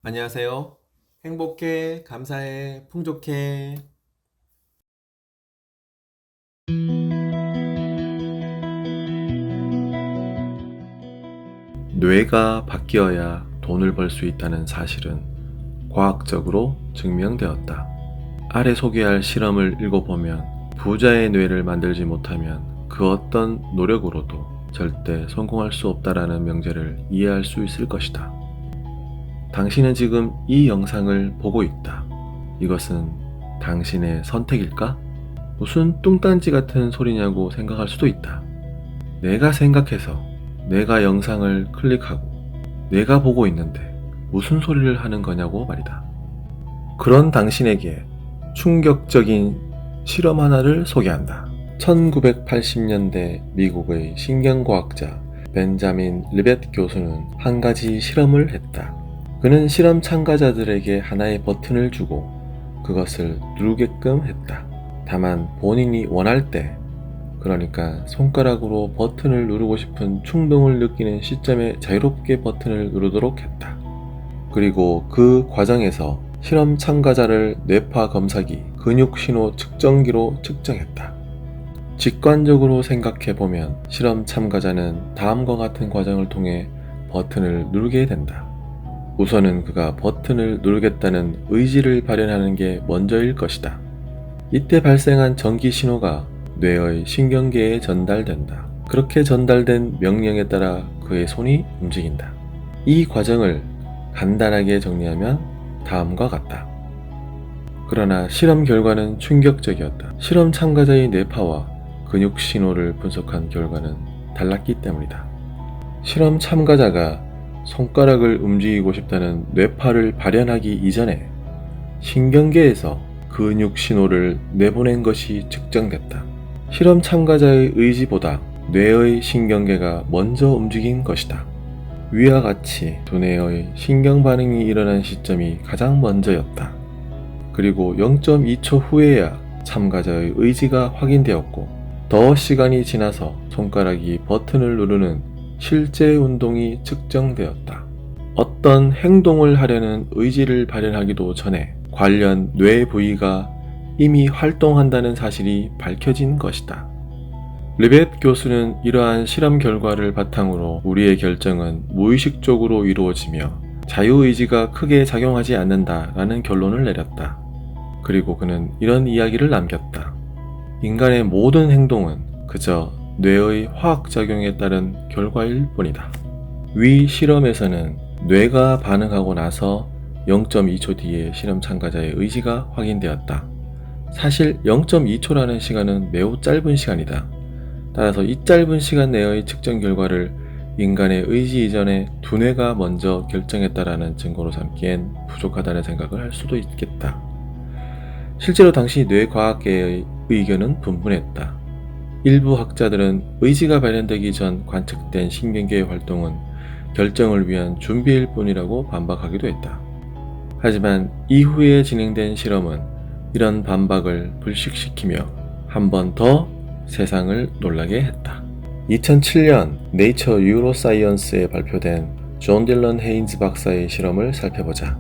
안녕하세요. 행복해, 감사해, 풍족해. 뇌가 바뀌어야 돈을 벌 수 있다는 사실은 과학적으로 증명되었다. 아래 소개할 실험을 읽어보면 부자의 뇌를 만들지 못하면 그 어떤 노력으로도 절대 성공할 수 없다라는 명제를 이해할 수 있을 것이다. 당신은 지금 이 영상을 보고 있다. 이것은 당신의 선택일까? 무슨 뚱딴지 같은 소리냐고 생각할 수도 있다. 내가 생각해서 내가 영상을 클릭하고 내가 보고 있는데 무슨 소리를 하는 거냐고 말이다. 그런 당신에게 충격적인 실험 하나를 소개한다. 1980년대 미국의 신경과학자 벤자민 리벳 교수는 한 가지 실험을 했다. 그는 실험 참가자들에게 하나의 버튼을 주고 그것을 누르게끔 했다. 다만 본인이 원할 때, 그러니까 손가락으로 버튼을 누르고 싶은 충동을 느끼는 시점에 자유롭게 버튼을 누르도록 했다. 그리고 그 과정에서 실험 참가자를 뇌파 검사기, 근육신호 측정기로 측정했다. 직관적으로 생각해보면 실험 참가자는 다음과 같은 과정을 통해 버튼을 누르게 된다. 우선은 그가 버튼을 누르겠다는 의지를 발현하는 게 먼저일 것이다. 이때 발생한 전기 신호가 뇌의 신경계에 전달된다. 그렇게 전달된 명령에 따라 그의 손이 움직인다. 이 과정을 간단하게 정리하면 다음과 같다. 그러나 실험 결과는 충격적이었다. 실험 참가자의 뇌파와 근육 신호를 분석한 결과는 달랐기 때문이다. 실험 참가자가 손가락을 움직이고 싶다는 뇌파를 발현하기 이전에 신경계에서 근육 신호를 내보낸 것이 측정됐다. 실험 참가자의 의지보다 뇌의 신경계가 먼저 움직인 것이다. 위와 같이 두뇌의 신경 반응이 일어난 시점이 가장 먼저였다. 그리고 0.2초 후에야 참가자의 의지가 확인되었고 더 시간이 지나서 손가락이 버튼을 누르는 실제 운동이 측정되었다. 어떤 행동을 하려는 의지를 발현하기도 전에 관련 뇌 부위가 이미 활동한다는 사실이 밝혀진 것이다. 리벳 교수는 이러한 실험 결과를 바탕으로 우리의 결정은 무의식적으로 이루어지며 자유의지가 크게 작용하지 않는다라는 결론을 내렸다. 그리고 그는 이런 이야기를 남겼다. 인간의 모든 행동은 그저 뇌의 화학작용에 따른 결과일 뿐이다. 위 실험에서는 뇌가 반응하고 나서 0.2초 뒤에 실험 참가자의 의지가 확인되었다. 사실 0.2초라는 시간은 매우 짧은 시간이다. 따라서 이 짧은 시간 내의 측정 결과를 인간의 의지 이전에 두뇌가 먼저 결정했다라는 증거로 삼기엔 부족하다는 생각을 할 수도 있겠다. 실제로 당시 뇌과학계의 의견은 분분했다. 일부 학자들은 의지가 발현되기 전 관측된 신경계의 활동은 결정을 위한 준비일 뿐이라고 반박하기도 했다. 하지만 이후에 진행된 실험은 이런 반박을 불식시키며 한 번 더 세상을 놀라게 했다. 2007년 네이처 뉴로사이언스에 발표된 존 딜런 헤인즈 박사의 실험을 살펴보자.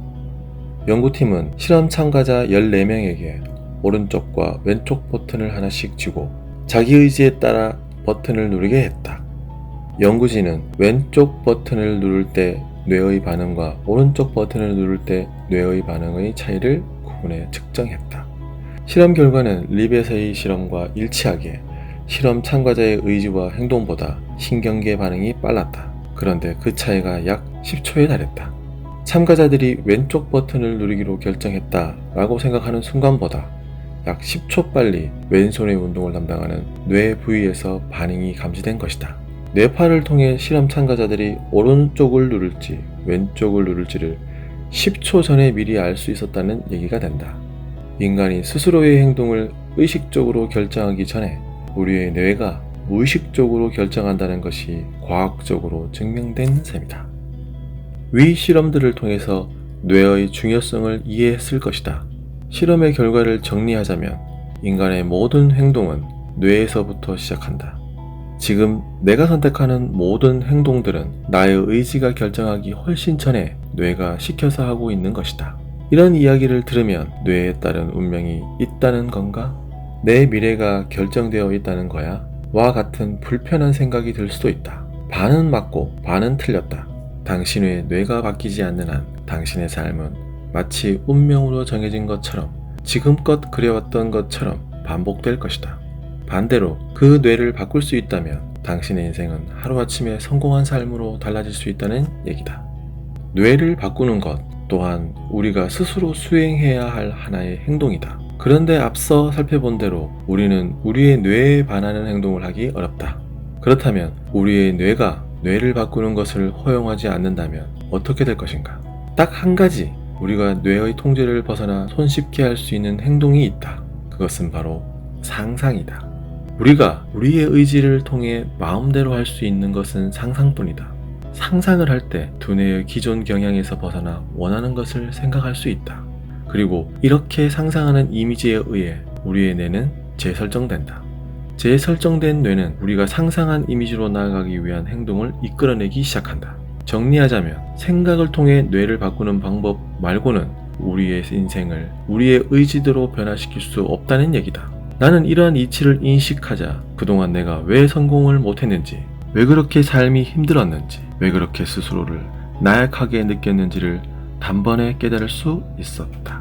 연구팀은 실험 참가자 14명에게 오른쪽과 왼쪽 버튼을 하나씩 주고 자기 의지에 따라 버튼을 누르게 했다. 연구진은 왼쪽 버튼을 누를 때 뇌의 반응과 오른쪽 버튼을 누를 때 뇌의 반응의 차이를 구분해 측정했다. 실험 결과는 리벳의 실험과 일치하게 실험 참가자의 의지와 행동보다 신경계 반응이 빨랐다. 그런데 그 차이가 약 10초에 달했다. 참가자들이 왼쪽 버튼을 누르기로 결정했다라고 생각하는 순간보다 약 10초 빨리 왼손의 운동을 담당하는 뇌 부위에서 반응이 감지된 것이다. 뇌파를 통해 실험 참가자들이 오른쪽을 누를지 왼쪽을 누를지를 10초 전에 미리 알 수 있었다는 얘기가 된다. 인간이 스스로의 행동을 의식적으로 결정하기 전에 우리의 뇌가 무의식적으로 결정한다는 것이 과학적으로 증명된 셈이다. 위 실험들을 통해서 뇌의 중요성을 이해했을 것이다. 실험의 결과를 정리하자면 인간의 모든 행동은 뇌에서부터 시작한다. 지금 내가 선택하는 모든 행동들은 나의 의지가 결정하기 훨씬 전에 뇌가 시켜서 하고 있는 것이다. 이런 이야기를 들으면 뇌에 따른 운명이 있다는 건가? 내 미래가 결정되어 있다는 거야? 와 같은 불편한 생각이 들 수도 있다. 반은 맞고 반은 틀렸다. 당신의 뇌가 바뀌지 않는 한 당신의 삶은 마치 운명으로 정해진 것처럼 지금껏 그려왔던 것처럼 반복될 것이다. 반대로 그 뇌를 바꿀 수 있다면 당신의 인생은 하루아침에 성공한 삶으로 달라질 수 있다는 얘기다. 뇌를 바꾸는 것 또한 우리가 스스로 수행해야 할 하나의 행동이다. 그런데 앞서 살펴본 대로 우리는 우리의 뇌에 반하는 행동을 하기 어렵다. 그렇다면 우리의 뇌가 뇌를 바꾸는 것을 허용하지 않는다면 어떻게 될 것인가? 딱 한 가지 우리가 뇌의 통제를 벗어나 손쉽게 할 수 있는 행동이 있다. 그것은 바로 상상이다. 우리가 우리의 의지를 통해 마음대로 할 수 있는 것은 상상뿐이다. 상상을 할 때 두뇌의 기존 경향에서 벗어나 원하는 것을 생각할 수 있다. 그리고 이렇게 상상하는 이미지에 의해 우리의 뇌는 재설정된다. 재설정된 뇌는 우리가 상상한 이미지로 나아가기 위한 행동을 이끌어내기 시작한다. 정리하자면 생각을 통해 뇌를 바꾸는 방법 말고는 우리의 인생을 우리의 의지대로 변화시킬 수 없다는 얘기다. 나는 이러한 이치를 인식하자 그동안 내가 왜 성공을 못했는지, 왜 그렇게 삶이 힘들었는지, 왜 그렇게 스스로를 나약하게 느꼈는지를 단번에 깨달을 수 있었다.